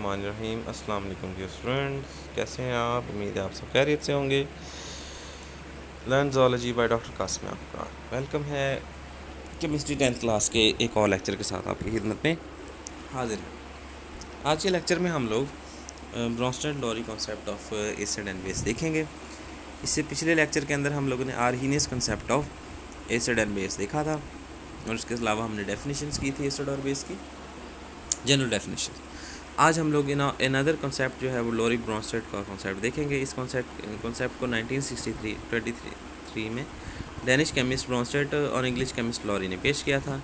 बिस्मिल्लाहिर्रहमानिर्रहीम। अस्सलाम वालेकुम डियर स्टूडेंट्स, कैसे हैं आप? उम्मीद है आप सब खैरियत से होंगे। Learn zoology by doctor Qasim में आपका वेलकम है। केमिस्ट्री 10th क्लास के एक और लेक्चर के साथ आपकी खिदमत में हाजिर हैं। आज के लेक्चर में हम लोग Bronsted-lorry concept of acid and base देखेंगे। इससे पिछले लेक्चर के अंदर हम लोगों ने Arrhenius concept of acid and base देखा था और इसके अलावा हमने डेफिनेशंस की थी एसिड और बेस की, जनरल डेफिनेशन। आज हम लोग अनदर कॉन्सेप्ट जो है वो लॉरी ब्रोंस्टेड का कॉन्सेप्ट देखेंगे। इस कॉन्सेप्ट को 1963 में डेनिश केमिस्ट ब्रोंस्टेड और इंग्लिश केमिस्ट लॉरी ने पेश किया था।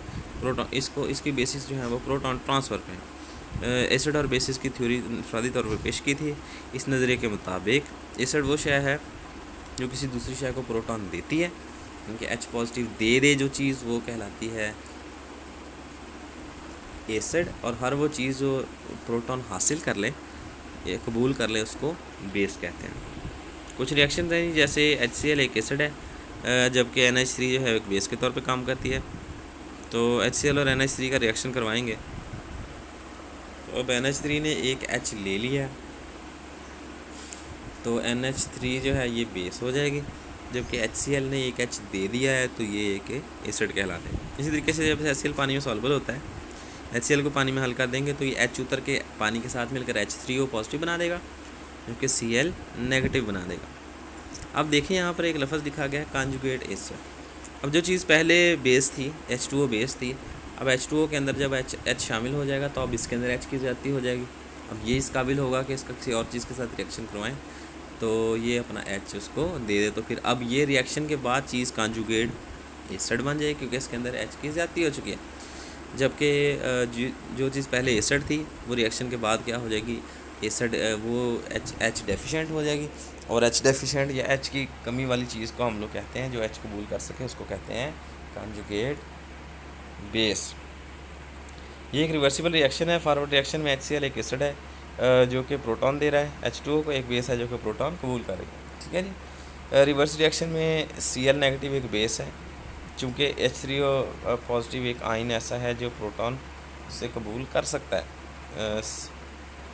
इसकी बेसिस जो है वो प्रोटॉन ट्रांसफ़र पे एसिड और बेसिस की थ्योरी इंफरादी तौर पर पेश की थी। इस नज़रिए के मुताबिक एसिड वो शय है जो किसी दूसरी शय को प्रोटॉन देती है, क्योंकि H पॉजिटिव दे जो चीज़ वो कहलाती है एसिड, और हर वो चीज़ जो प्रोटॉन हासिल कर ले कबूल कर ले उसको बेस कहते हैं। कुछ रिएक्शन हैं जैसे HCl एक एसिड है, जबकि NH3 जो है एक बेस के तौर पे काम करती है। तो HCl और NH3 का रिएक्शन करवाएंगे। तो अब NH3 ने एक H ले लिया, तो NH3 जो है ये बेस हो जाएगी, जबकि HCl ने एक H दे दिया है तो ये एक एसिड कहलाता है। इसी तरीके से जब HCl पानी में सॉल्युबल होता है, HCl को पानी में हल कर देंगे तो ये H उतर के पानी के साथ मिलकर H3O पॉजिटिव बना देगा, जबकि Cl नेगेटिव बना देगा। अब देखिए यहाँ पर एक लफ्ज़ लिखा गया है कॉन्जुगेट एसिड। अब जो चीज़ पहले बेस थी H2O बेस थी, अब H2O के अंदर जब H शामिल हो जाएगा तो अब इसके अंदर H की ज़्यादती हो जाएगी। अब ये इस काबिल होगा कि इसका किसी और चीज़ के साथ रिएक्शन करवाएं तो ये अपना H उसको दे दे, तो फिर अब ये रिएक्शन के बाद चीज़ कॉन्जुगेट एसिड बन जाएगी, क्योंकि इसके अंदर H की ज़्यादती हो चुकी है। जबकि जो चीज़ पहले एसिड थी वो रिएक्शन के बाद क्या हो जाएगी, एसिड वो H डेफिशिएंट हो जाएगी, और H डेफिशिएंट या H की कमी वाली चीज़ को हम लोग कहते हैं, जो H कबूल कर सके उसको कहते हैं कॉन्जुगेट बेस। ये एक रिवर्सिबल रिएक्शन है। फॉरवर्ड रिएक्शन में HCl एक एसिड है जो कि प्रोटॉन दे रहा है, H2O को एक बेस है जो कि प्रोटॉन कबूल कर रही है। ठीक है जी। रिवर्स रिएक्शन में Cl नेगेटिव एक बेस है, चूँकि H3O पॉजिटिव एक आयन ऐसा है जो प्रोटॉन से कबूल कर सकता है।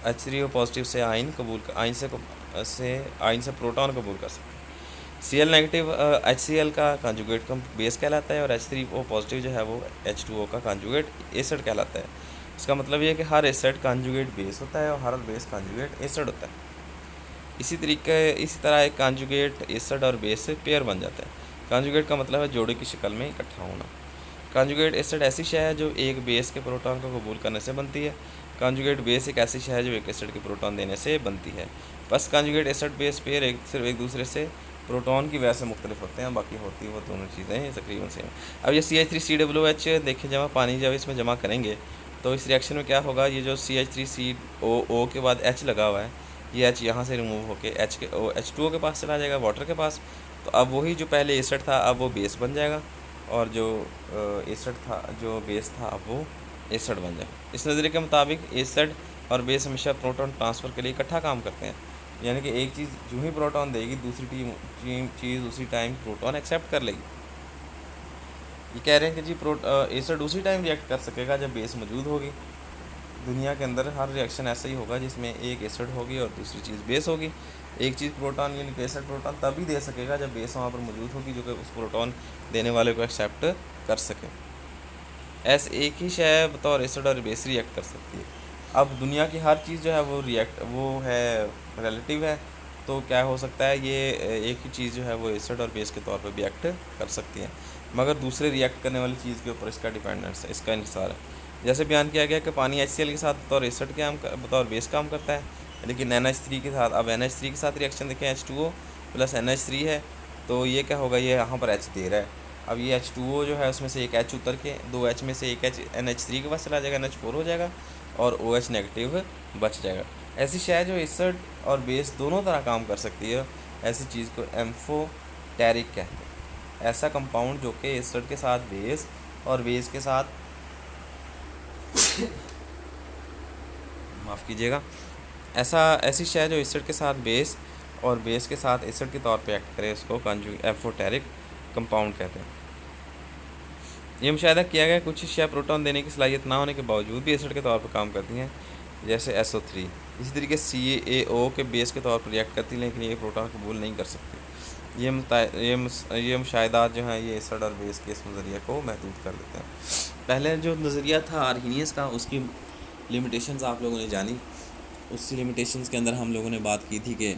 H3O पॉजिटिव से आयन से प्रोटॉन कबूल कर सकता है। Cl नेगेटिव HCl का कॉन्जुगेट बेस कहलाता है, और H3O पॉजिटिव जो है वो H2O का कॉन्जुगेट एसिड कहलाता है। इसका मतलब ये है कि हर एसिड कॉन्जुगेट बेस होता है और हर बेस कॉन्जुगेट एसिड होता है। इसी तरह एक कॉन्जुगेट एसिड और बेस पेयर बन जाता है। कॉन्जुगेट का मतलब है जोड़े की शक्ल में इकट्ठा होना। कॉन्जुगेट एसिड ऐसी शय है जो एक बेस के प्रोटॉन को कबूल करने से बनती है। कॉन्जुगेट बेस एक ऐसी शय है जो एक एसिड के प्रोटॉन देने से बनती है। बस कॉन्जुगेट एसिड बेस पेयर सिर्फ एक दूसरे से प्रोटॉन की वजह से मुख्तलिफ होते हैं, बाकी होती वो दोनों चीज़ें तकरीबन सेम। अब ये CH3COOH देखिए, जब इसमें जमा करेंगे तो इस रिएक्शन में क्या होगा, ये जो CH3COO के बाद H लगा हुआ है, ये H यहाँ से रिमूव होकर H2O के पास चला जाएगा, वाटर के पास। तो अब वही जो पहले एसिड था अब वो बेस बन जाएगा, और जो एसिड था जो बेस था अब वो एसिड बन जाएगा। इस नज़रिए के मुताबिक एसिड और बेस हमेशा प्रोटॉन ट्रांसफ़र के लिए इकट्ठा काम करते हैं, यानी कि एक चीज़ जो ही प्रोटॉन देगी दूसरी चीज़ उसी टाइम प्रोटॉन एक्सेप्ट कर लेगी। ये कह रहे हैं कि जी एसिड उसी टाइम रिएक्ट कर सकेगा जब बेस मौजूद होगी। दुनिया के अंदर हर रिएक्शन ऐसा ही होगा जिसमें एक एसिड होगी और दूसरी चीज़ बेस होगी। एक चीज़ प्रोटॉन यानी कि एसिड प्रोटॉन तभी दे सकेगा जब बेस वहाँ पर मौजूद होगी जो कि उस प्रोटॉन देने वाले को एक्सेप्ट कर सके। ऐसे एक ही शय बतौर एसिड और बेस रिएक्ट कर सकती है। अब दुनिया की हर चीज़ जो है वो है रिलेटिव है, तो क्या हो सकता है, ये एक ही चीज़ जो है वो एसिड और बेस के तौर पर भी एक्ट कर सकती है, मगर दूसरे रिएक्ट करने वाली चीज़ के ऊपर इसका डिपेंडेंस है, इसका इंहिसार है। जैसे बयान किया गया कि पानी HCl के साथ बतौर एसिड बतौर बेस काम करता है, लेकिन NH3 के साथ, अब NH3 के साथ रिएक्शन देखें, H2O प्लस NH3 है, तो ये क्या होगा, ये यहाँ पर H दे रहा है। अब ये H2O जो है उसमें से एक H उतर के दो H में से एक H NH3 के पास चला जाएगा, NH4 हो जाएगा, और OH नेगेटिव बच जाएगा। ऐसी शय जो एसिड और बेस दोनों तरह काम कर सकती है, ऐसी चीज़ को एम्फोटेरिक कहते हैं। ऐसा कंपाउंड जो कि एसिड के साथ बेस और बेस के साथ माफ़ कीजिएगा, ऐसी शय जो एसिड के साथ बेस और बेस के साथ एसिड के तौर पे एक्ट करे, उसको एम्फोटेरिक कंपाउंड कहते हैं। ये मुशाहिदा किया गया कुछ शय प्रोटॉन देने की सलाहियत ना होने के बावजूद भी एसिड के तौर पर काम करती हैं, जैसे SO3। इसी तरीके CaO के बेस के तौर पर रिएक्ट करती है, लेकिन ये प्रोटॉन कबूल नहीं कर सकती। ये मुशाहिदात जो हैं ये एसिड और बेस के इस नज़रिए को महदूद कर देते हैं। पहले जो नज़रिया था आर्हीनियस का, उसकी लिमिटेशंस आप लोगों ने जानी। उसी लिमिटेशंस के अंदर हम लोगों ने बात की थी कि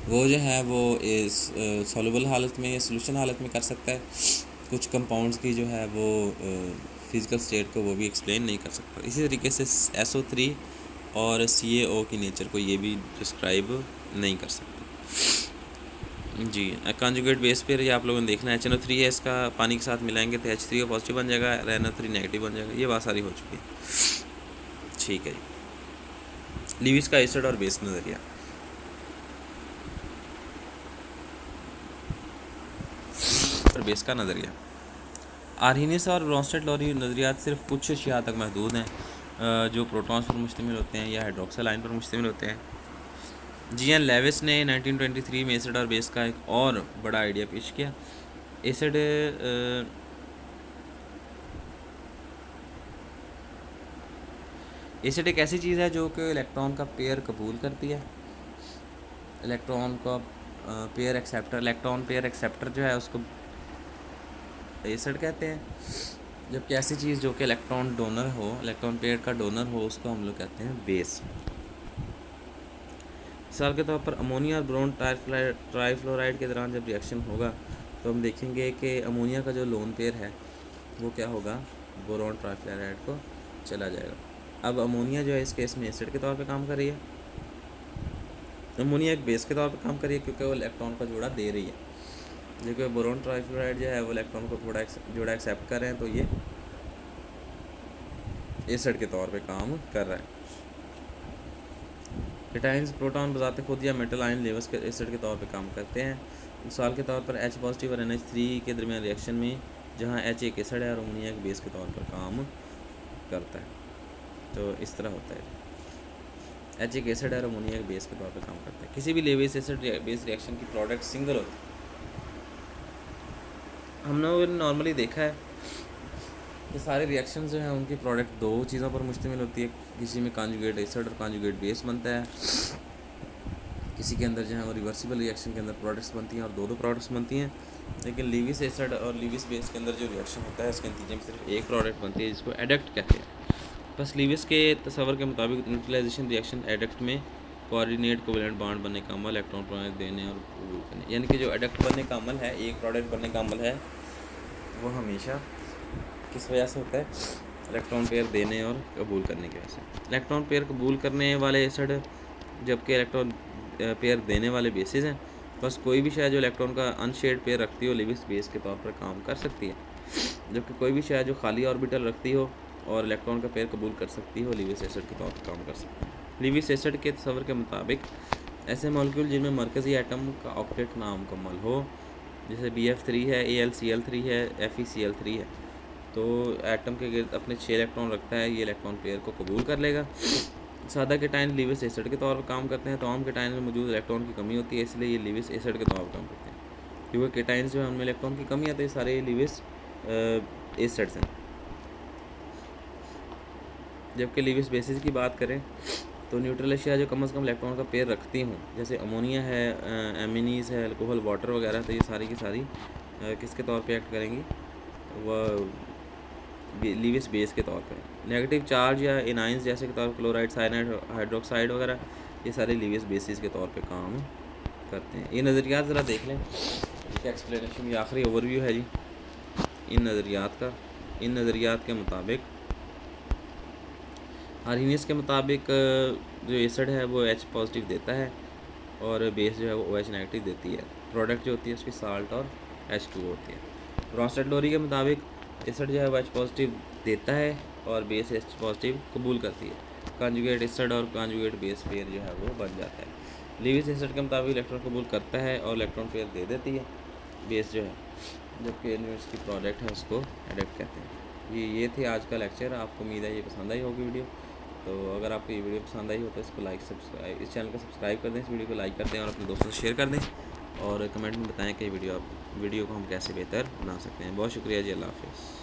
वो जो है वो इस सॉल्युबल हालत में या सोल्यूशन हालत में कर सकता है, कुछ कंपाउंड्स की जो है वो फिज़िकल स्टेट को वो भी एक्सप्लेन नहीं कर सकता। इसी तरीके से SO3 और CaO की नेचर को ये भी डिस्क्राइब नहीं कर सकते जी। कॉन्जुगेट बेस पेयर ये आप लोगों ने देखना है। HNO3 है, इसका पानी के साथ मिलाएंगे तो H3O पॉजिटिव बन जाएगा, NO3 नेगेटिव बन जाएगा। ये बात सारी हो चुकी है, ठीक है जी। लीविस का एसिड और बेस नज़रिया। और बेस का नज़रिया, आर्हीनियस और ब्रोंस्टेड-लोरी नज़रियात सिर्फ कुछ अशिया तक महदूद हैं जो प्रोटॉन्स पर मुश्तमिल होते हैं या हाइड्रोक्सिल आयन पर मुश्तमिल होते हैं। G.N. लेविस ने 1923 में एसिड और बेस का एक और बड़ा आइडिया पेश किया। एसिड एक ऐसी चीज़ है जो कि इलेक्ट्रॉन का पेयर कबूल करती है। इलेक्ट्रॉन का pair acceptor, electron pair acceptor जो है उसको एसिड कहते हैं। जबकि ऐसी चीज़ जो कि इलेक्ट्रॉन डोनर हो, इलेक्ट्रॉन पेयर का डोनर हो, उसको हम लोग कहते हैं बेस। मिसाल के तौर पर अमोनिया और बोरोन ट्राईफ्लोराइड के दौरान जब रिएक्शन होगा तो हम देखेंगे कि अमोनिया का जो लोन पेयर है वो क्या होगा, बोरोन ट्राईफ्लोराइड को चला जाएगा। अब अमोनिया जो है इस केस में एसिड के तौर पे काम कर रही है, अमोनिया एक बेस के तौर पे काम कर रही है क्योंकि वो इलेक्ट्रॉन का जोड़ा दे रही है। जबकि बोरोन ट्राईफ्लोराइड जो है वो इलेक्ट्रॉन को थोड़ा जोड़ा एक्सेप्ट कर रहे हैं, तो ये एसिड के तौर पे काम कर रहा है। केटाइंस प्रोटॉन बजाते खुद या मेटल आयन लेवल्स के एसिड के तौर पे काम करते हैं। मिसाल के तौर पर H पॉजिटिव और NH3 के दरमियान रिएक्शन में जहाँ H एक एसिड है और अमोनिया एक बेस के तौर पर काम करता है, तो इस तरह होता है। H एक एसिड है और अमोनिया एक बेस के तौर पर काम करता है। किसी भी लेविस एसिड बेस रिएक्शन की प्रोडक्ट सिंगल होती है। हमने नॉर्मली देखा है कि सारे रिएक्शन जो हैं उनकी प्रोडक्ट दो चीज़ों पर मुश्तमिल होती है। किसी में कॉन्जुगेट एसिड और कॉन्जुगेट बेस बनता है, किसी के अंदर जो है वो रिवर्सिबल रिएक्शन के अंदर प्रोडक्ट्स बनती हैं और दो प्रोडक्ट्स बनती हैं। लेकिन लीविस एसिड और लीविस बेस के अंदर जो रिएक्शन होता है इसके नतीजे में सिर्फ एक प्रोडक्ट बनती है जिसको एडक्ट कहते हैं। बस लीविस के तस्वर के मुताबिक न्यूट्रलाइजेशन रिएक्शन एडक्ट में कोऑर्डिनेट कोवेलेंट बॉन्ड बनने का अमल, इलेक्ट्रॉन प्रोटॉन देने और कबूल करने, यानी कि जो एडक्ट बनने का अमल है, एक प्रोडक्ट बनने का अमल है, वो हमेशा किस वजह से होता है, इलेक्ट्रॉन पेयर देने और कबूल करने की वजह से। इलेक्ट्रॉन पेयर कबूल करने वाले एसिड जबकि इलेक्ट्रॉन पेयर देने वाले बेसिस हैं। बस कोई भी शय जो इलेक्ट्रॉन का अनशेड पेयर रखती हो लिविस बेस के तौर पर काम कर सकती है, जबकि कोई भी शय जो खाली ऑर्बिटल रखती हो और इलेक्ट्रॉन का पेयर कबूल कर सकती हो लिविस एसिड के तौर पर काम कर सकती है। लिविस एसिड के तस्वर के मुताबिक ऐसे मॉलिक्यूल जिनमें मरकज़ी एटम का ऑक्टेट नामुकम्मल हो, जैसे BF3 है, AlCl3 है, FeCl3 है, तो एटम के गिर्द अपने 6 इलेक्ट्रॉन रखता है, ये इलेक्ट्रॉन पेयर को कबूल कर लेगा। सादा केटाइन लिविस एसिड के तौर पर काम करते हैं। तमाम केटाइन में मौजूद इलेक्ट्रॉन की कमी होती है, इसलिए ये लिविस एसिड के तौर पर काम करते हैं। क्योंकि केटाइन्स जो है उनमें इलेक्ट्रॉन की कमी आती है, सारे लिविस एसिड्स हैं। जबकि लिविस बेसिस की बात करें तो न्यूट्रल अशिया जो कम से कम इलेक्ट्रॉन का पेयर रखती हूँ, जैसे अमोनिया है, एमिनीज़ है, अल्कोहल, वाटर वगैरह, तो ये सारी की सारी किसके तौर पे एक्ट करेंगी, वह लिविस बेस के तौर पे। नेगेटिव चार्ज या एनाइंस जैसे के तौर पर क्लोराइड, साइनाइड, हाइड्रोक्साइड वगैरह, ये सारे लिविस बेसिस के तौर पे काम करते हैं। ये नज़रियात ज़रा देख लें, इसका एक्सप्लेनेशन ये आखिरी ओवरव्यू है जी इन नज़रियात का। इन नज़रियात के मुताबिक आर्हीनियस के मुताबिक जो एसिड है वो H पॉजिटिव देता है और बेस जो है वो OH नेगेटिव देती है। प्रोडक्ट जो होती है उसकी साल्ट और H2O होती है। ब्रोंस्टेड-लोरी के मुताबिक एसिड जो है वो H पॉजिटिव देता है और बेस H पॉजिटिव कबूल करती है। कॉन्जुगेट एसिड और कॉन्जुगेट बेस पेयर जो है वो बन जाता है। लिविस एसिड के मुताबिक इलेक्ट्रॉन कबूल करता है और इलेक्ट्रॉन पेयर दे देती है बेस जो है, जबकि यूनिवर्स की प्रोडक्ट है उसको एडक्ट कहते हैं। ये थी आज का लेक्चर। आपको उम्मीद है ये पसंद आई होगी वीडियो। तो अगर आपको ये वीडियो पसंद आई हो तो इसको सब्सक्राइब, इस चैनल को सब्सक्राइब कर दें, इस वीडियो को लाइक कर दें और अपने दोस्तों से शेयर कर दें और कमेंट में बताएं कि वीडियो को हम कैसे बेहतर बना सकते हैं। बहुत शुक्रिया जी, अल्लाह हाफ़िज़।